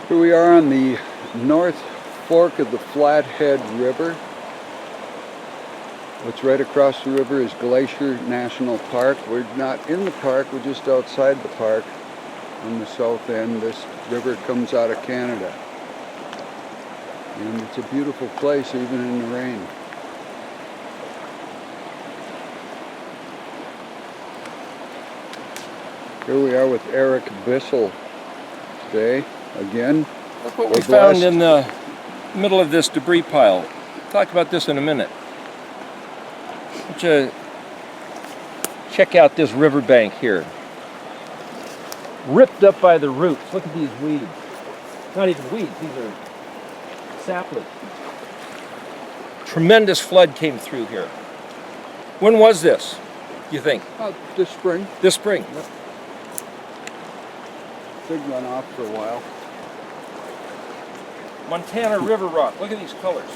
Here we are on the North Fork of the Flathead River. What's right across the river is Glacier National Park. We're not in the park, we're just outside the park on the south end. This river comes out of Canada. And it's a beautiful place even in the rain. Here we are with Eric Bissell today, again. Look what we found in the middle of this debris pile. We'll talk about this in a minute. Check out this riverbank here. Ripped up by the roots. Look at these weeds. Not even weeds, these are saplings. Tremendous flood came through here. When was this, you think? This spring. This spring. Yep. Big runoff for a while. Montana river rock. Look at these colors.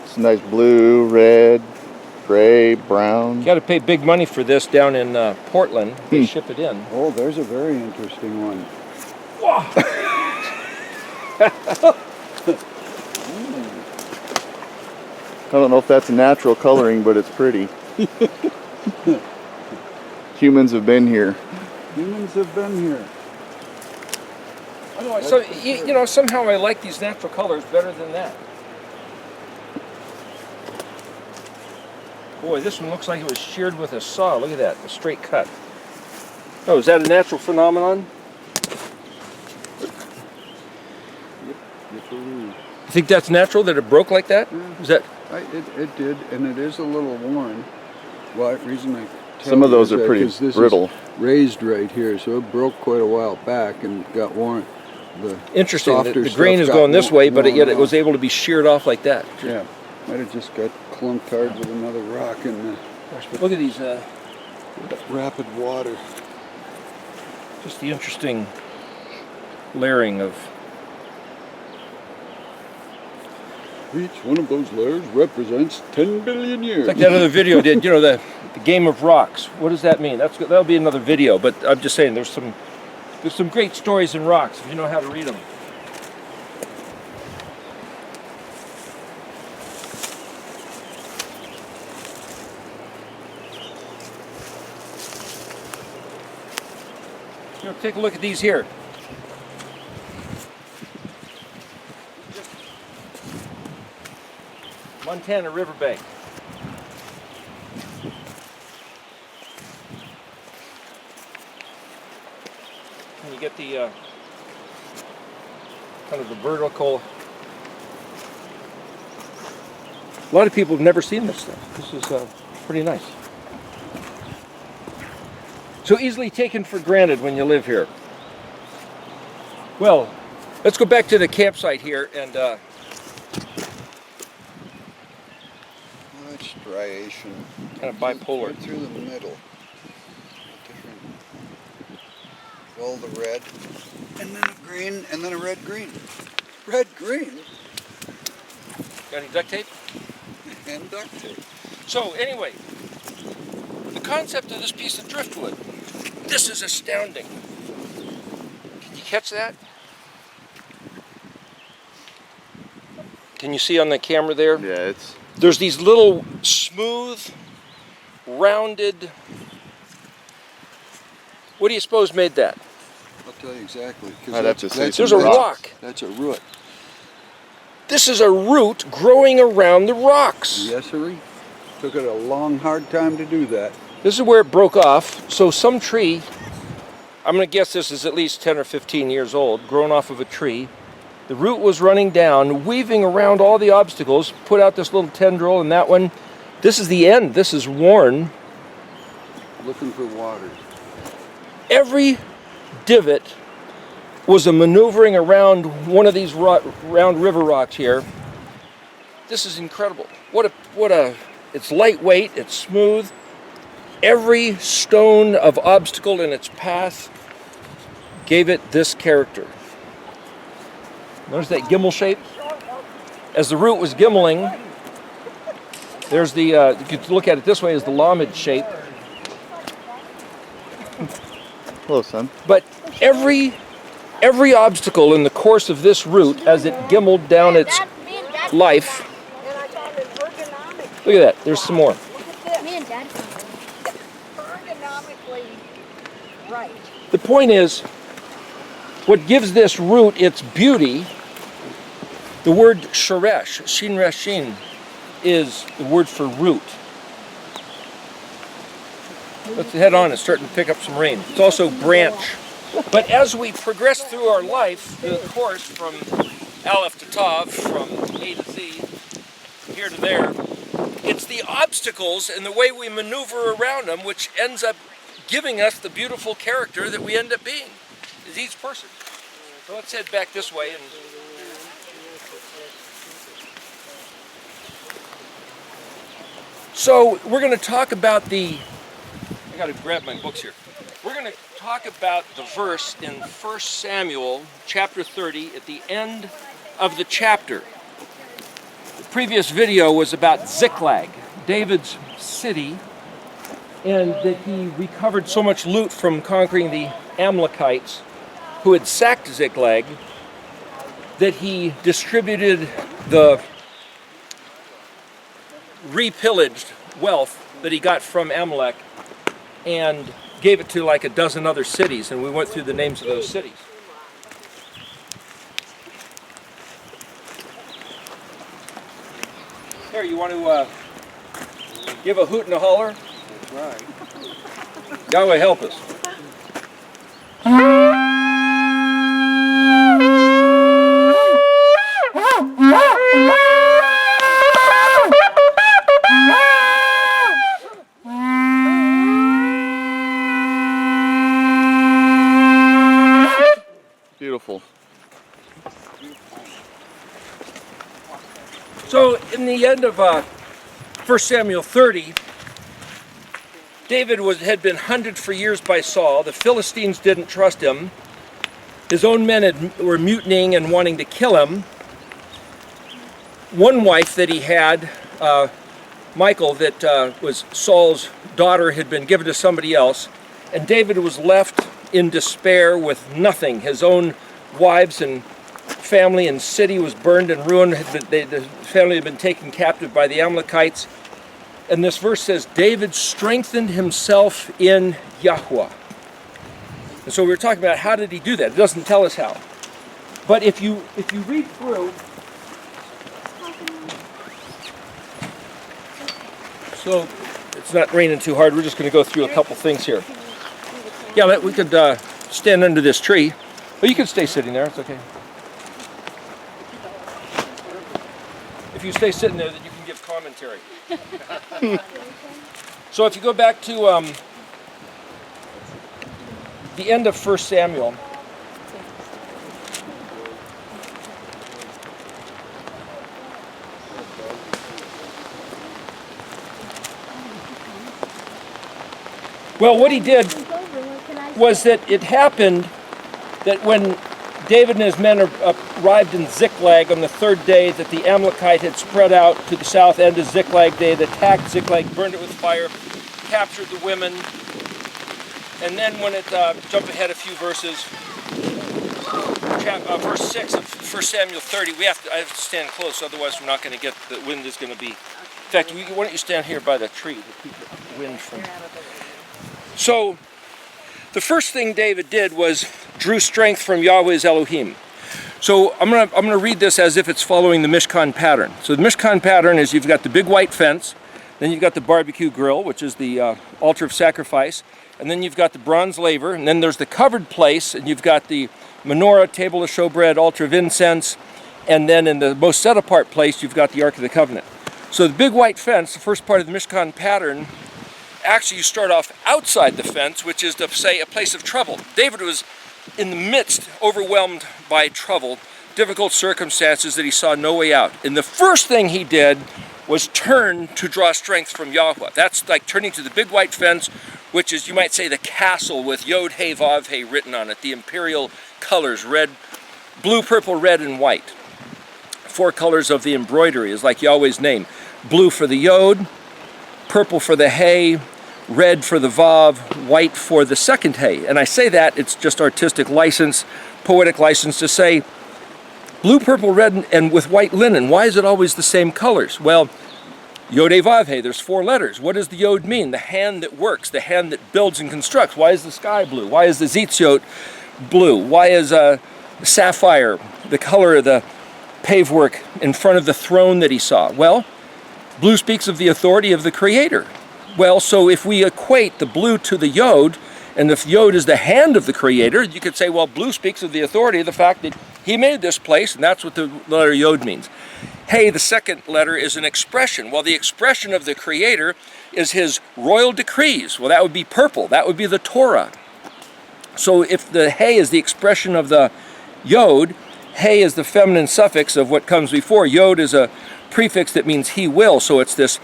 It's nice blue, red, gray, brown. You got to pay big money for this down in Portland. They ship it in. Oh, there's a very interesting one. Wow. I don't know if that's a natural coloring, but it's pretty. Humans have been here. Humans have been here. So, you know, somehow I like these natural colors better than that. Boy, this one looks like it was sheared with a saw. Look at that, a straight cut. Oh, is that a natural phenomenon? You think that's natural, that it broke like that? Yeah. Is that? It did, and it is a little worn. Well, the reason I tell Some of those you are is pretty this brittle. Is raised right here, so it broke quite a while back and got worn. Interesting. The grain is going this way, but yet it was able to be sheared off like that. Yeah, might have just got clunked hard with another rock in the Look at these. rapid water. Just the interesting layering of. Each one of those layers represents 10 billion years. It's like that other video did, you know, the game of rocks. What does that mean? That'll be another video, but I'm just saying there's some great stories in rocks if you know how to read them. You know, take a look at these here. Montana riverbank. And you get the kind of the vertical. A lot of people have never seen this stuff. This is pretty nice. So easily taken for granted when you live here. Well, let's go back to the campsite here and Much striation. kind of bipolar. Right through the middle. Different. Well, the red, and then a green, and then a red green. Red green. Got any duct tape? And duct tape. So anyway, the concept of this piece of driftwood, this is astounding. Can you catch that? Can you see on the camera there? Yeah, There's these little smooth, rounded, what do you suppose made that? I'll tell you exactly. I'd have to say There's a rock. That's a root. This is a root growing around the rocks. Yes, sir. Took it a long, hard time to do that. This is where it broke off. So some tree, I'm going to guess this is at least 10 or 15 years old, grown off of a tree. The root was running down, weaving around all the obstacles, put out this little tendril, and that one, this is the end. This is worn. Looking for water. Every divot was a maneuvering around one of these round river rocks here. This is incredible. It's lightweight, it's smooth. Every stone of obstacle in its path gave it this character. Notice that gimbal shape? As the root was gimmeling, there's the, you could look at it this way as the lomid shape. Hello, son. But every obstacle in the course of this route, as it gimmeled down its life, look at that, there's some more. Me and Dad ergonomically right. The point is, what gives this route its beauty, the word sheresh, shin reshin, is the word for root. Let's head on, it's starting to pick up some rain. It's also branch. But as we progress through our life, the course from Aleph to Tav, from A to Z, here to there, it's the obstacles and the way we maneuver around them which ends up giving us the beautiful character that we end up being, is each person. So let's head back this way. And so we're going to talk about I got to grab my books here. We're going to talk about the verse in 1 Samuel chapter 30 at the end of the chapter. The previous video was about Ziklag, David's city, and that he recovered so much loot from conquering the Amalekites who had sacked Ziklag that he distributed the repillaged wealth that he got from Amalek and gave it to like a dozen other cities, and we went through the names of those cities. Here, you want to give a hoot and a holler? That's right. Yahweh help us. Beautiful. So in the end of 1 Samuel 30, David had been hunted for years by Saul. The Philistines didn't trust him. His own men were mutinying and wanting to kill him. One wife that he had, Michal, that was Saul's daughter, had been given to somebody else, and David was left in despair with nothing. His own wives and family and city was burned and ruined. The family had been taken captive by the Amalekites. And this verse says, David strengthened himself in YHUH. And so we were talking about how did he do that? It doesn't tell us how. But if you read through, so it's not raining too hard, we're just going to go through a couple things here. Yeah, we could stand under this tree. Well, you can stay sitting there, it's okay. If you stay sitting there, then you can give commentary. So if you go back to the end of 1 Samuel, well, what he did was that it happened that when David and his men arrived in Ziklag on the third day, that the Amalekite had spread out to the south end of Ziklag. They had attacked Ziklag, burned it with fire, captured the women, and then when it, jump ahead a few verses, verse 6 of 1 Samuel 30, I have to stand close, otherwise we're not going to get, the wind is going to be, in fact, why don't you stand here by the tree to keep the wind from. So, the first thing David did was drew strength from Yahweh's Elohim. So I'm gonna read this as if it's following the Mishkan pattern. So the Mishkan pattern is you've got the big white fence, then you've got the barbecue grill, which is the altar of sacrifice, and then you've got the bronze laver, and then there's the covered place, and you've got the menorah, table of showbread, altar of incense, and then in the most set apart place you've got the Ark of the Covenant. So the big white fence, the first part of the Mishkan pattern, actually you start off outside the fence, which is to say a place of trouble. David was in the midst, overwhelmed by trouble, difficult circumstances that he saw no way out. And the first thing he did was turn to draw strength from Yahweh. That's like turning to the big white fence, which is, you might say, the castle with Yod He Vav He written on it, the imperial colors, red, blue, purple, red, and white. 4 colors of the embroidery is like Yahweh's name. Blue for the Yod, purple for the He, red for the Vav, white for the second Hey. And I say that, it's just artistic license, poetic license to say blue, purple, red, and with white linen. Why is it always the same colors? Well, Yod Hey Vav Hey, there's 4 letters. What does the Yod mean? The hand that works, the hand that builds and constructs. Why is the sky blue? Why is the Zitziot blue? Why is sapphire the color of the pavework in front of the throne that he saw? Well, blue speaks of the authority of the Creator. Well, so if we equate the blue to the Yod, and if Yod is the hand of the Creator, you could say, well, blue speaks of the authority of the fact that he made this place, and that's what the letter Yod means. Hey, the second letter, is an expression. Well, the expression of the Creator is his royal decrees. Well, that would be purple. That would be the Torah. So if the Hey is the expression of the Yod, Hey is the feminine suffix of what comes before. Yod is a prefix that means he will. So it's this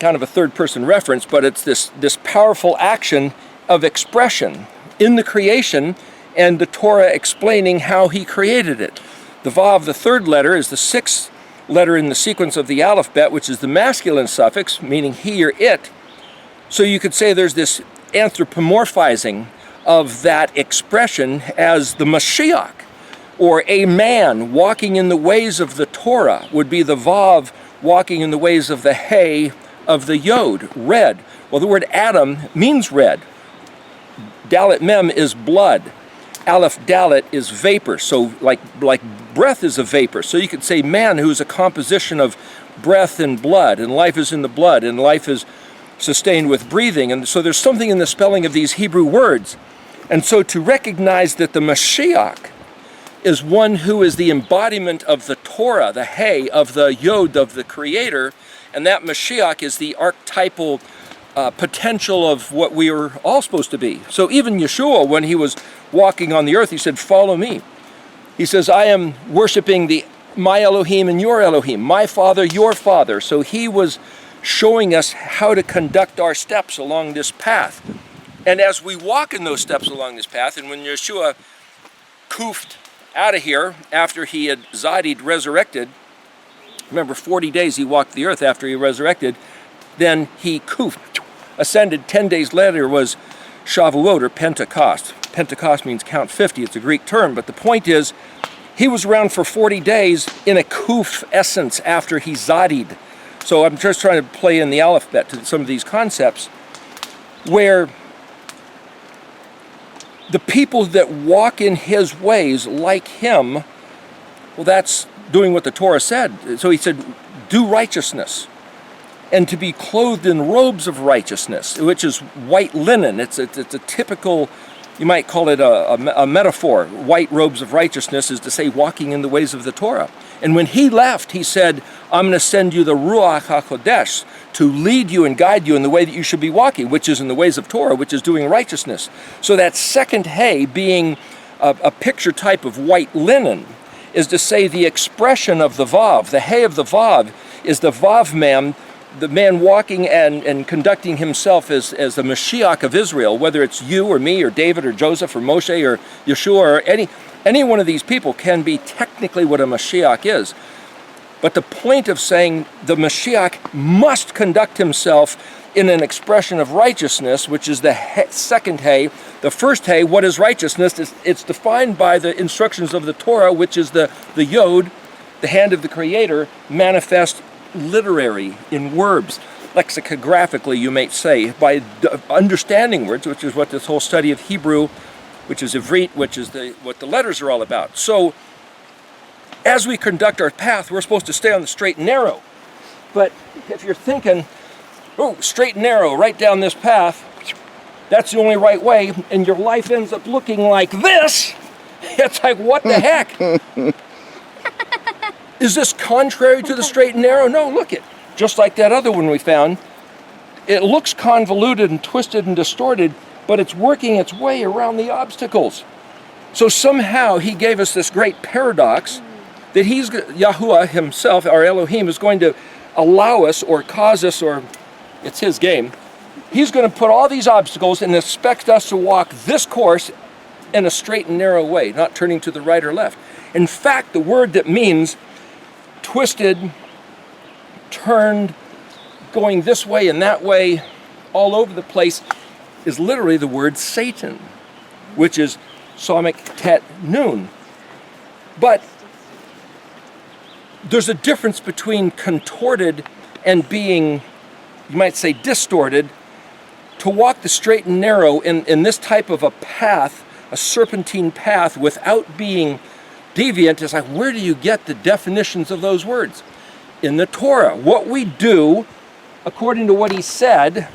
kind of a third-person reference, but it's this powerful action of expression in the creation and the Torah explaining how he created it. The Vav, the third letter, is the 6th letter in the sequence of the alphabet, which is the masculine suffix, meaning he or it. So you could say there's this anthropomorphizing of that expression as the Mashiach, or a man walking in the ways of the Torah would be the Vav walking in the ways of the Hey of the Yod, red. Well, the word Adam means red. Dalet Mem is blood. Aleph Dalet is vapor, so like breath is a vapor. So you could say man, who's a composition of breath and blood, and life is in the blood, and life is sustained with breathing. And so there's something in the spelling of these Hebrew words. And so to recognize that the Mashiach is one who is the embodiment of the Torah, the Hey of the Yod of the Creator, and that Mashiach is the archetypal potential of what we are all supposed to be. So even Yeshua, when he was walking on the earth, he said, follow me. He says, I am worshiping my Elohim and your Elohim, my Father, your Father. So he was showing us how to conduct our steps along this path. And as we walk in those steps along this path, and when Yeshua koofed out of here after he had Zadid resurrected, remember 40 days he walked the earth after he resurrected, then he koofed, ascended. 10 days later was Shavuot, or Pentecost. Pentecost means count 50. It's a Greek term, but the point is he was around for 40 days in a kuf essence after he Zadid. So I'm just trying to play in the alphabet to some of these concepts where the people that walk in his ways like him, well, that's doing what the Torah said. So he said, do righteousness, and to be clothed in robes of righteousness, which is white linen. It's a typical, you might call it a metaphor. White robes of righteousness is to say walking in the ways of the Torah. And when he left, he said, I'm going to send you the Ruach HaKodesh to lead you and guide you in the way that you should be walking, which is in the ways of Torah, which is doing righteousness. So that second Hey, being a picture type of white linen, is to say the expression of the Vav. The Hey of the Vav is the Vav man, the man walking and conducting himself as the Mashiach of Israel, whether it's you or me or David or Joseph or Moshe or Yeshua or any one of these people can be technically what a Mashiach is. But the point of saying the Mashiach must conduct himself in an expression of righteousness, which is the second Hey. The first Hey, what is righteousness? It's defined by the instructions of the Torah, which is the Yod, the hand of the Creator, manifest literary in words, lexicographically you might say, by understanding words, which is what this whole study of Hebrew, which is Ivrit, which is what the letters are all about. So as we conduct our path, we're supposed to stay on the straight and narrow. But if you're thinking, oh, straight and narrow, right down this path, that's the only right way, and your life ends up looking like this, it's like, what the heck? Is this contrary to the straight and narrow? No, look it. Just like that other one we found, it looks convoluted and twisted and distorted, but it's working its way around the obstacles. So somehow he gave us this great paradox that YHUH himself, our Elohim, is going to allow us or cause us, or it's his game, he's going to put all these obstacles and expect us to walk this course in a straight and narrow way, not turning to the right or left. In fact, the word that means twisted, turned, going this way and that way, all over the place is literally the word Satan, which is Somic Tet Nun. But there's a difference between contorted and being, you might say, distorted. To walk the straight and narrow in this type of a path, a serpentine path, without being deviant, is like, where do you get the definitions of those words? In the Torah. What we do, according to what he said,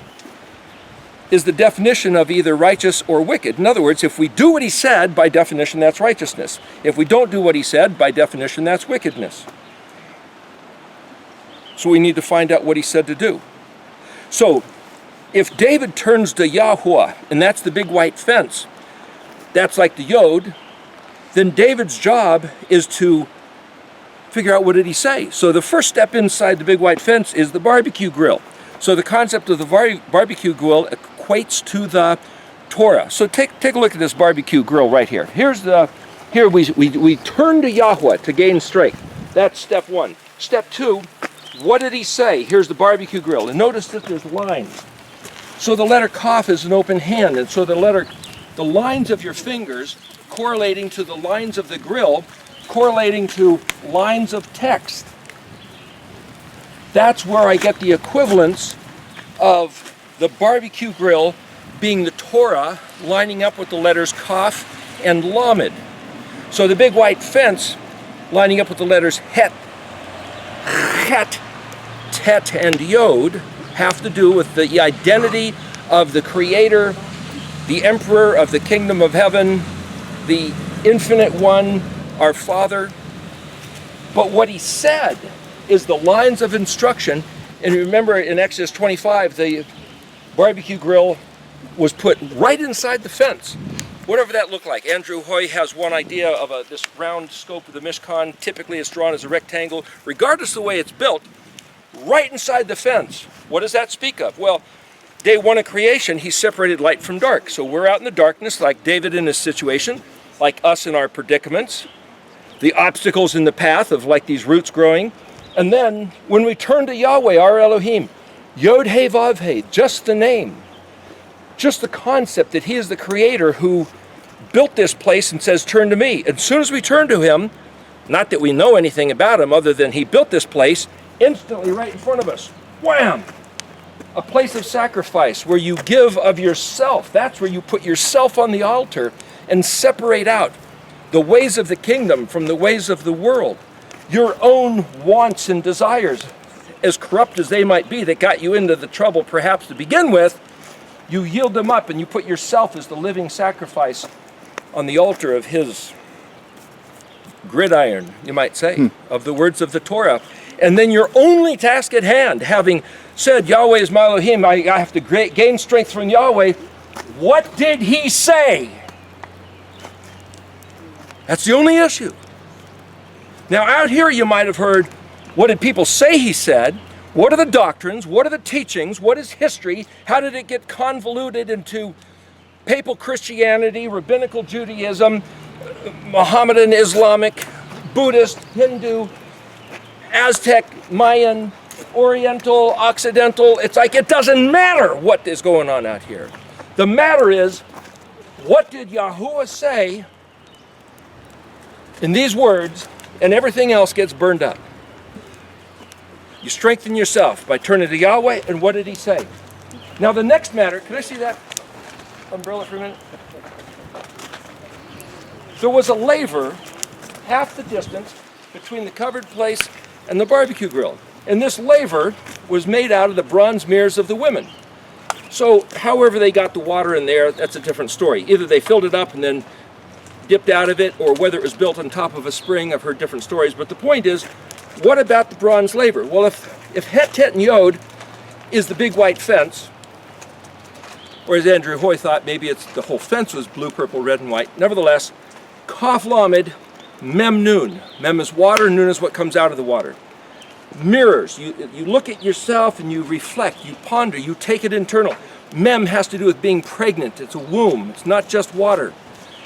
is the definition of either righteous or wicked. In other words, if we do what he said, by definition, that's righteousness. If we don't do what he said, by definition, that's wickedness. So we need to find out what he said to do. So, if David turns to YHUH, and that's the big white fence, that's like the Yod, then David's job is to figure out what did he say. So the first step inside the big white fence is the barbecue grill. So the concept of the barbecue grill equates to the Torah. So take a look at this barbecue grill right here. Here we turn to YHUH to gain strength. That's step one. Step two, what did he say? Here's the barbecue grill. And notice that there's lines. So the letter Kaf is an open hand, and so the lines of your fingers correlating to the lines of the grill, correlating to lines of text. That's where I get the equivalence of the barbecue grill being the Torah lining up with the letters Kaf and Lamed. So the big white fence lining up with the letters Het, Chet, Tet, and Yod have to do with the identity of the Creator, the Emperor of the Kingdom of Heaven, the Infinite One, our Father. But what he said is the lines of instruction. And remember in Exodus 25, the barbecue grill was put right inside the fence. Whatever that looked like. Andrew Hoy has one idea of this round scope of the Mishkan. Typically it's drawn as a rectangle. Regardless of the way it's built, right inside the fence. What does that speak of? Well, day one of creation, he separated light from dark. So we're out in the darkness, like David in his situation, like us in our predicaments, the obstacles in the path of like these roots growing. And then when we turn to Yahweh, our Elohim, Yod He Vav He, just the name, just the concept that he is the Creator who built this place and says, turn to me. As soon as we turn to him, not that we know anything about him other than he built this place, instantly right in front of us, wham! A place of sacrifice where you give of yourself. That's where you put yourself on the altar and separate out the ways of the kingdom from the ways of the world. Your own wants and desires, as corrupt as they might be, that got you into the trouble perhaps to begin with, you yield them up and you put yourself as the living sacrifice on the altar of his gridiron, you might say, of the words of the Torah. And then your only task at hand, having said, Yahweh is my Elohim, I have to gain strength from Yahweh. What did he say? That's the only issue. Now out here you might have heard, what did people say he said? What are the doctrines? What are the teachings? What is history? How did it get convoluted into papal Christianity, rabbinical Judaism, Mohammedan, Islamic, Buddhist, Hindu, Aztec, Mayan, Oriental, Occidental? It's like it doesn't matter what is going on out here. The matter is, what did YHUH say in these words, and everything else gets burned up. You strengthen yourself by turning to Yahweh, and what did he say? Now the next matter, can I see that umbrella for a minute? There was a laver half the distance between the covered place and the barbecue grill. And this laver was made out of the bronze mirrors of the women. So however they got the water in there, that's a different story. Either they filled it up and then dipped out of it, or whether it was built on top of a spring. I've heard different stories. But the point is, what about the bronze laver? Well, if Het, Tet, and Yod is the big white fence, or as Andrew Hoy thought, maybe it's the whole fence was blue, purple, red, and white. Nevertheless, Kaf Lamed, Mem Nun. Mem is water, Nun is what comes out of the water. Mirrors. You look at yourself and you reflect, you ponder, you take it internal. Mem has to do with being pregnant. It's a womb. It's not just water.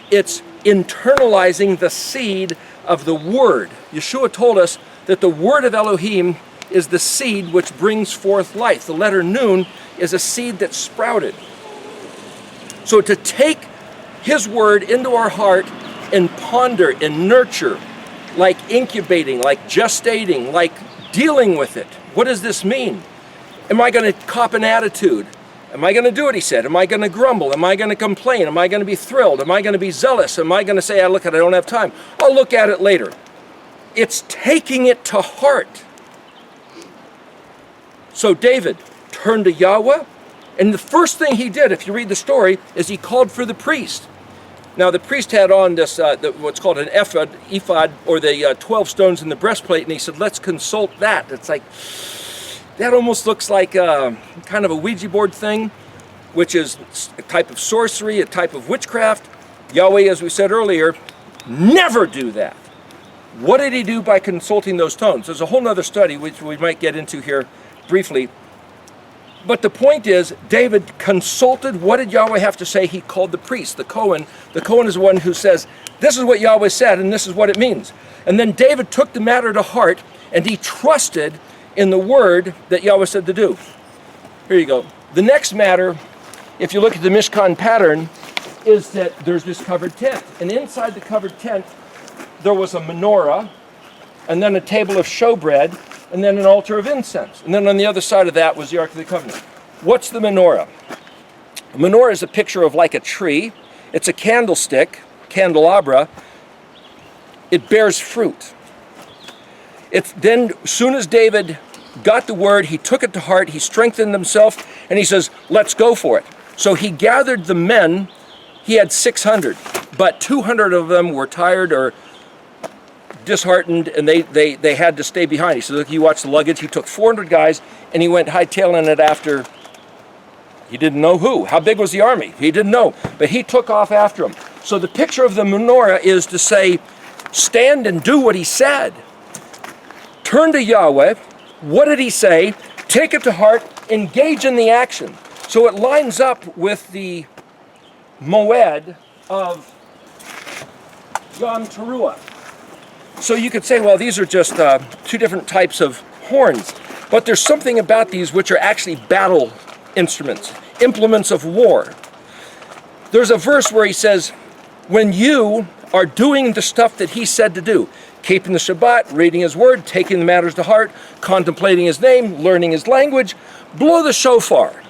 It's internalizing the seed of the Word. Yeshua told us that the Word of Elohim is the seed which brings forth life. The letter Nun is a seed that sprouted. So to take his word into our heart and ponder and nurture, like incubating, like gestating, like dealing with it. What does this mean? Am I going to cop an attitude? Am I going to do what he said? Am I going to grumble? Am I going to complain? Am I going to be thrilled? Am I going to be zealous? Am I going to say, look, I don't have time. I'll look at it later. It's taking it to heart. So David turned to Yahweh, and the first thing he did, if you read the story, is he called for the priest. Now the priest had on this, what's called an ephod, or the 12 stones in the breastplate, and he said, let's consult that. It's like, that almost looks like kind of a Ouija board thing, which is a type of sorcery, a type of witchcraft. Yahweh, as we said earlier, never do that. What did he do by consulting those stones? There's a whole other study, which we might get into here briefly. But the point is, David consulted. What did Yahweh have to say? He called the priest, the Cohen. The Cohen is the one who says, this is what Yahweh said, and this is what it means. And then David took the matter to heart, and he trusted in the word that Yahweh said to do. Here you go. The next matter, if you look at the Mishkan pattern, is that there's this covered tent. And inside the covered tent, there was a menorah, and then a table of showbread, and then an altar of incense. And then on the other side of that was the Ark of the Covenant. What's the menorah? A menorah is a picture of like a tree. It's a candlestick, candelabra. It bears fruit. It's then, as soon as David got the word, he took it to heart, he strengthened himself, and he says, let's go for it. So he gathered the men. He had 600, but 200 of them were tired or disheartened, and they had to stay behind. He said, look, you watch the luggage. He took 400 guys, and he went hightailing it after. He didn't know who. How big was the army? He didn't know, but he took off after him. So the picture of the menorah is to say, stand and do what he said. Turn to Yahweh. What did he say? Take it to heart, engage in the action. So it lines up with the moed of Yom Teruah. So you could say, well, these are just two different types of horns. But there's something about these which are actually battle instruments, implements of war. There's a verse where he says, when you are doing the stuff that he said to do, keeping the Shabbat, reading his word, taking the matters to heart, contemplating his name, learning his language, blow the shofar.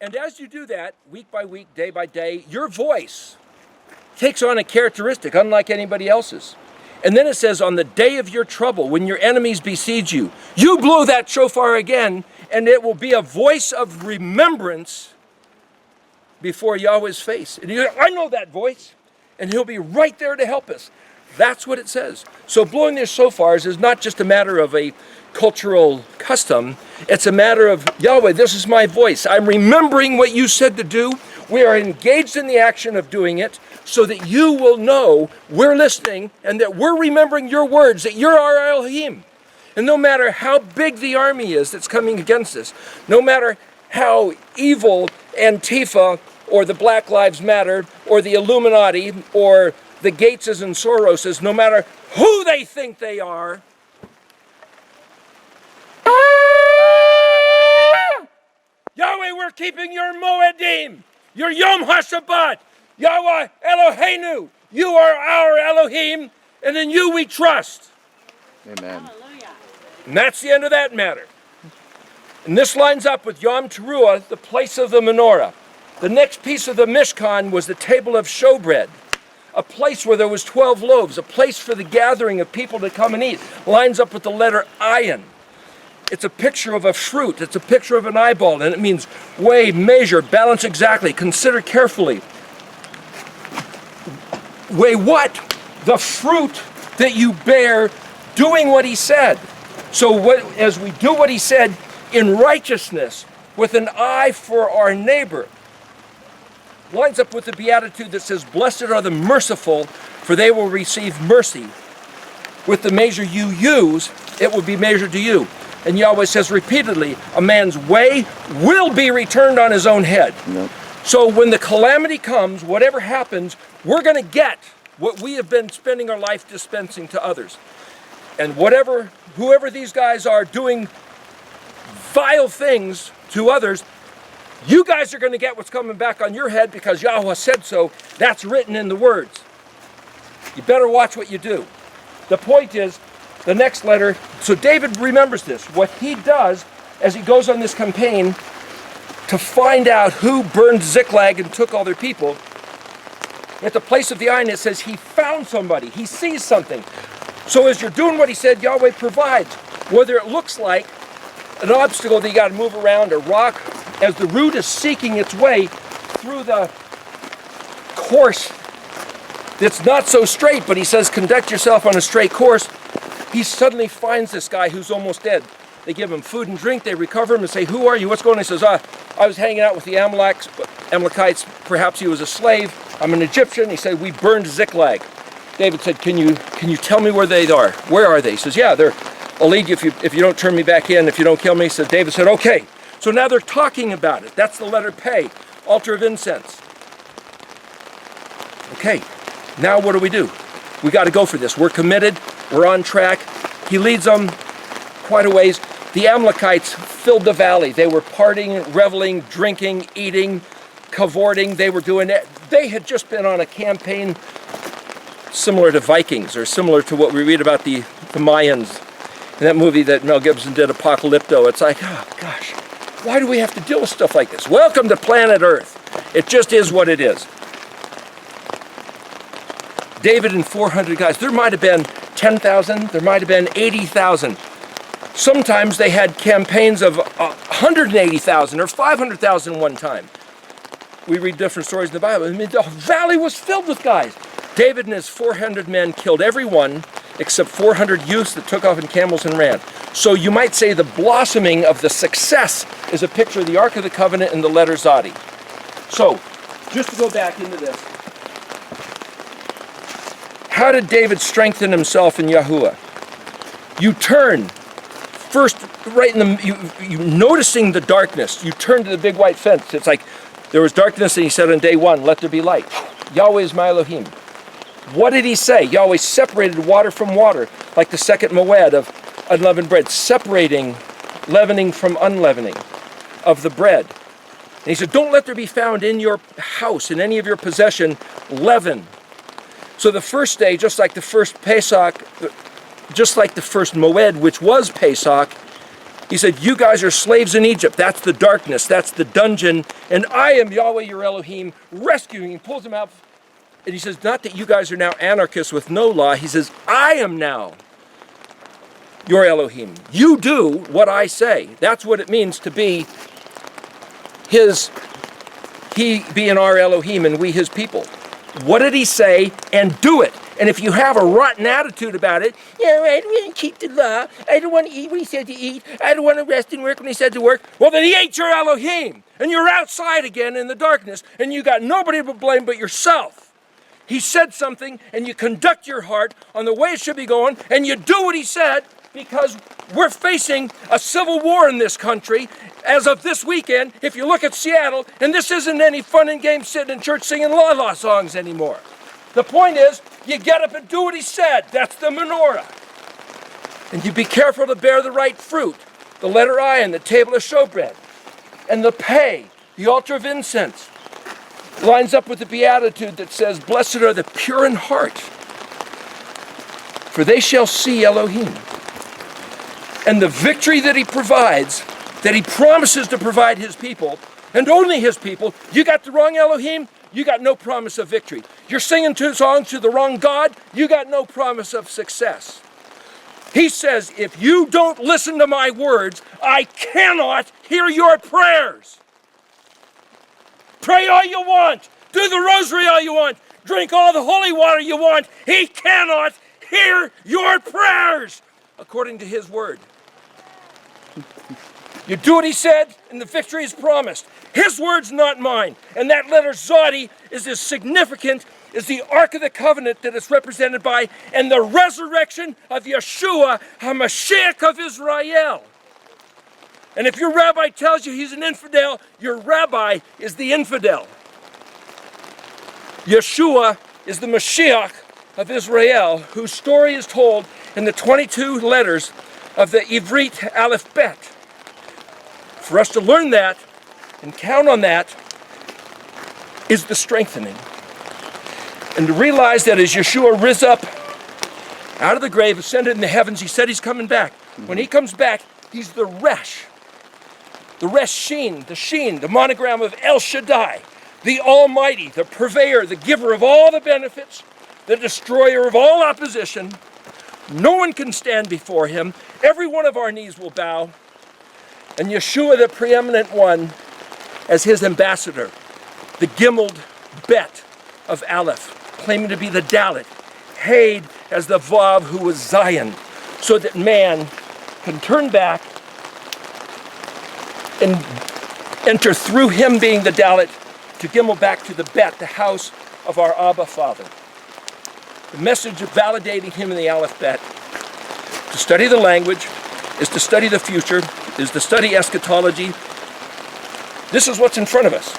And as you do that, week by week, day by day, your voice takes on a characteristic unlike anybody else's. And then it says, on the day of your trouble, when your enemies besiege you, you blow that shofar again, and it will be a voice of remembrance before Yahweh's face. And you go, I know that voice, and he'll be right there to help us. That's what it says. So blowing their shofars is not just a matter of a cultural custom. It's a matter of, Yahweh, this is my voice. I'm remembering what you said to do. We are engaged in the action of doing it so that you will know we're listening and that we're remembering your words, that you're our Elohim. And no matter how big the army is that's coming against us, no matter how evil Antifa or the Black Lives Matter or the Illuminati or the Gateses and Soroses, no matter who they think they are, Yahweh, we're keeping your Moedim, your Yom HaShabbat. Yahweh Eloheinu, you are our Elohim, and in you we trust. Amen. And that's the end of that matter. And this lines up with Yom Teruah, the place of the menorah. The next piece of the Mishkan was the table of showbread, a place where there was 12 loaves, a place for the gathering of people to come and eat. Lines up with the letter ayin. It's a picture of a fruit. It's a picture of an eyeball, and it means weigh, measure, balance exactly, consider carefully. Weigh what? The fruit that you bear doing what he said. So as we do what he said in righteousness, with an eye for our neighbor, lines up with the beatitude that says, blessed are the merciful, for they will receive mercy. With the measure you use, it will be measured to you. And Yahweh says repeatedly, a man's way will be returned on his own head. Yep. So when the calamity comes, whatever happens, we're going to get what we have been spending our life dispensing to others. And whoever these guys are doing vile things to others, you guys are going to get what's coming back on your head because YHUH said so. That's written in the words. You better watch what you do. The point is, the next letter, so David remembers this. What he does as he goes on this campaign to find out who burned Ziklag and took all their people, at the place of the eye, it says he found somebody. He sees something. So as you're doing what he said, Yahweh provides. Whether it looks like an obstacle that you got to move around, a rock, as the root is seeking its way through the course that's not so straight, but he says conduct yourself on a straight course, he suddenly finds this guy who's almost dead. They give him food and drink, they recover him and say, who are you, what's going on? He says, I was hanging out with the Amalekites, perhaps he was a slave, I'm an Egyptian. He said, we burned Ziklag. David said, can you tell me where they are? Where are they? He says, yeah, I'll lead you if you don't turn me back in, if you don't kill me. So David said, okay. So now they're talking about it. That's the letter Pei, altar of incense. Okay, now what do? We got to go for this. We're committed, we're on track. He leads them quite a ways. The Amalekites filled the valley. They were partying, reveling, drinking, eating, cavorting. They were doing it. They had just been on a campaign similar to Vikings, or similar to what we read about the Mayans in that movie that Mel Gibson did, Apocalypto. It's like, oh gosh, why do we have to deal with stuff like this? Welcome to planet Earth. It just is what it is. David and 400 guys. There might have been 10,000. There might have been 80,000. Sometimes they had campaigns of 180,000 or 500,000 one time. We read different stories in the Bible. I mean, the valley was filled with guys. David and his 400 men killed every one except 400 youths that took off in camels and ran. So you might say the blossoming of the success is a picture of the Ark of the Covenant and the letter Zodi. So, just to go back into this. How did David strengthen himself in YHUH? You turn. First, right in you noticing the darkness, you turn to the big white fence. It's like there was darkness, and he said on day one, let there be light. Yahweh is my Elohim. What did he say? Yahweh separated water from water, like the second moed of unleavened bread, separating leavening from unleavening of the bread. And he said, don't let there be found in your house, in any of your possession, leaven. So the first day, just like the first Pesach, just like the first Moed, which was Pesach, he said, you guys are slaves in Egypt. That's the darkness. That's the dungeon. And I am Yahweh, your Elohim, rescuing. He pulls them out. And he says, not that you guys are now anarchists with no law. He says, I am now your Elohim. You do what I say. That's what it means to be he being our Elohim and we his people. What did he say? And do it. And if you have a rotten attitude about it, yeah, I don't want to keep the law. I don't want to eat what he said to eat. I don't want to rest and work when he said to work. Well, then he ain't your Elohim. And you're outside again in the darkness. And you got nobody to blame but yourself. He said something, and you conduct your heart on the way it should be going, and you do what he said, because we're facing a civil war in this country as of this weekend. If you look at Seattle, and this isn't any fun and games sitting in church singing la-la songs anymore. The point is, you get up and do what he said. That's the menorah. And you be careful to bear the right fruit, the letter I and the table of showbread. And the Pei, the altar of incense, lines up with the beatitude that says, blessed are the pure in heart, for they shall see Elohim. And the victory that he provides, that he promises to provide his people, and only his people, you got the wrong Elohim, you got no promise of victory. You're singing two songs to the wrong God, you got no promise of success. He says, if you don't listen to my words, I cannot hear your prayers. Pray all you want. Do the rosary all you want. Drink all the holy water you want. He cannot hear your prayers, according to his word. You do what he said, and the victory is promised. His word's not mine. And that letter Zodi is as significant as the Ark of the Covenant that it's represented by, and the resurrection of Yeshua, HaMashiach of Israel. And if your rabbi tells you he's an infidel, your rabbi is the infidel. Yeshua is the Mashiach of Israel, whose story is told in the 22 letters of the Ivrit Aleph Bet. For us to learn that and count on that is the strengthening. And to realize that as Yeshua rose up out of the grave, ascended in the heavens, he said he's coming back. When he comes back, he's the Resh. The Resh Shin, the monogram of El Shaddai, the Almighty, the purveyor, the giver of all the benefits, the destroyer of all opposition. No one can stand before him. Every one of our knees will bow. And Yeshua, the preeminent one, as his ambassador, the Gimel Bet of Aleph, claiming to be the Dalet, Haid as the Vav who was Zion, so that man can turn back and enter through him being the Dalet to Gimel back to the Bet, the house of our Abba Father. The message of validating him in the Aleph Bet. To study the language is to study the future, is to study eschatology. This is what's in front of us.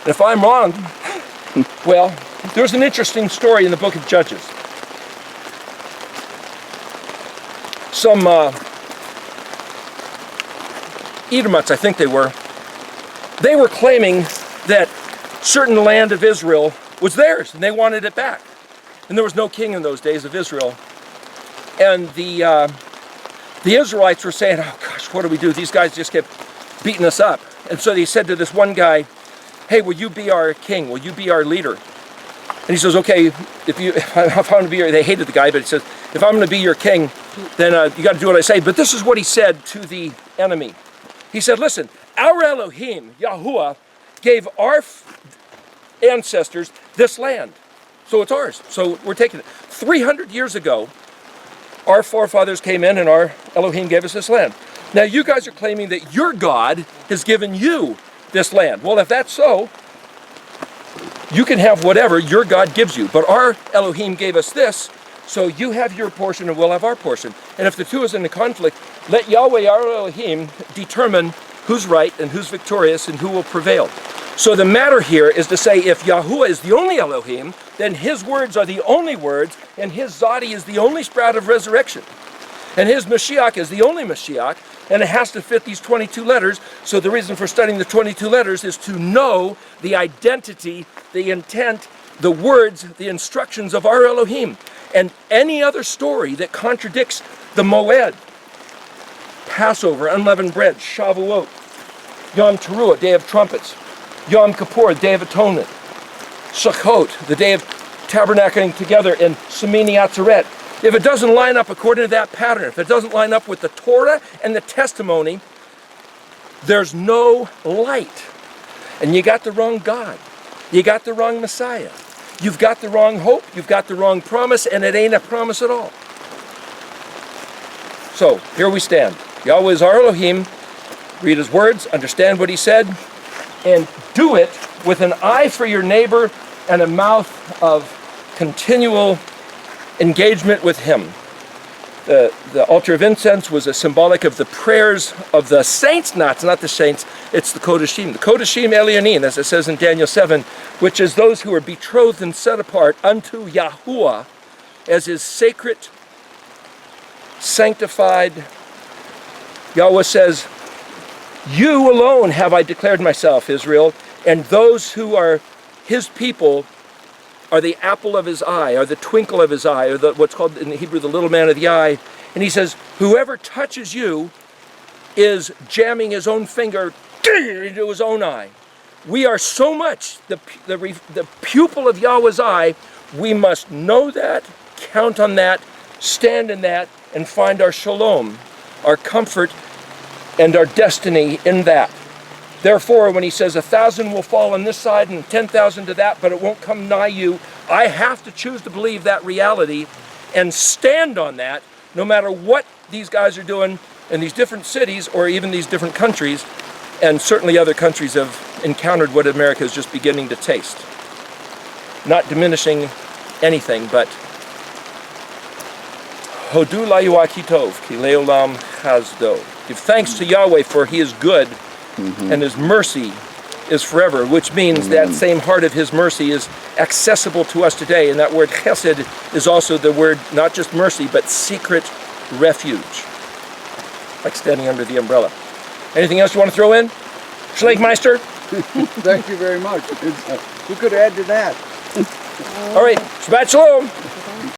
And if I'm wrong, well, there's an interesting story in the book of Judges. Some Edomites, I think they were claiming that certain land of Israel was theirs, and they wanted it back. And there was no king in those days of Israel. And the Israelites were saying, oh gosh, what do we do? These guys just kept beating us up. And so they said to this one guy, hey, will you be our king? Will you be our leader? And he says, okay, if I'm going to be your, they hated the guy, but he says, if I'm going to be your king, then you got to do what I say. But this is what he said to the enemy. He said, listen, our Elohim, YHUH, gave our ancestors this land. So it's ours. So we're taking it. 300 years ago, our forefathers came in and our Elohim gave us this land. Now you guys are claiming that your God has given you this land. Well, if that's so, you can have whatever your God gives you. But our Elohim gave us this, so you have your portion and we'll have our portion. And if the two is in a conflict, let Yahweh, our Elohim, determine who's right and who's victorious and who will prevail. So the matter here is to say, if YHUH is the only Elohim, then his words are the only words, and his Zadi is the only sprout of resurrection. And his Mashiach is the only Mashiach, and it has to fit these 22 letters. So the reason for studying the 22 letters is to know the identity, the intent, the words, the instructions of our Elohim. And any other story that contradicts the Moed, Passover, unleavened bread, Shavuot, Yom Teruah, Day of Trumpets, Yom Kippur, Day of Atonement, Sukkot, the Day of Tabernacling Together, and Shemini Atzeret. If it doesn't line up according to that pattern, if it doesn't line up with the Torah and the testimony, there's no light. And you got the wrong God. You got the wrong Messiah. You've got the wrong hope. You've got the wrong promise, and it ain't a promise at all. So, here we stand. Yahweh is our Elohim. Read his words, understand what he said, and do it with an eye for your neighbor and a mouth of continual engagement with him. The altar of incense was a symbolic of the prayers of the saints, not the saints, it's the Kodashim. The Kodashim Elyonin, as it says in Daniel 7, which is those who are betrothed and set apart unto YHUH as his sacred, sanctified. Yahweh says, you alone have I declared myself, Israel, and those who are his people are the apple of his eye, are the twinkle of his eye, or what's called in Hebrew the little man of the eye. And he says, whoever touches you is jamming his own finger into his own eye. We are so much the pupil of Yahweh's eye, we must know that, count on that, stand in that, and find our shalom, our comfort, and our destiny in that. Therefore, when he says 1,000 will fall on this side and 10,000 to that, but it won't come nigh you, I have to choose to believe that reality and stand on that, no matter what these guys are doing in these different cities or even these different countries, and certainly other countries have encountered what America is just beginning to taste. Not diminishing anything, but Hodu la Yuakitov, ki leolam chazdo. Give thanks to Yahweh, for he is good, and his mercy is forever, which means that same heart of his mercy is accessible to us today. And that word chesed is also the word, not just mercy, but secret refuge. Like standing under the umbrella. Anything else you want to throw in? Schleikmeister? Thank you very much. Who could add to that? All right, Shabbat Shalom.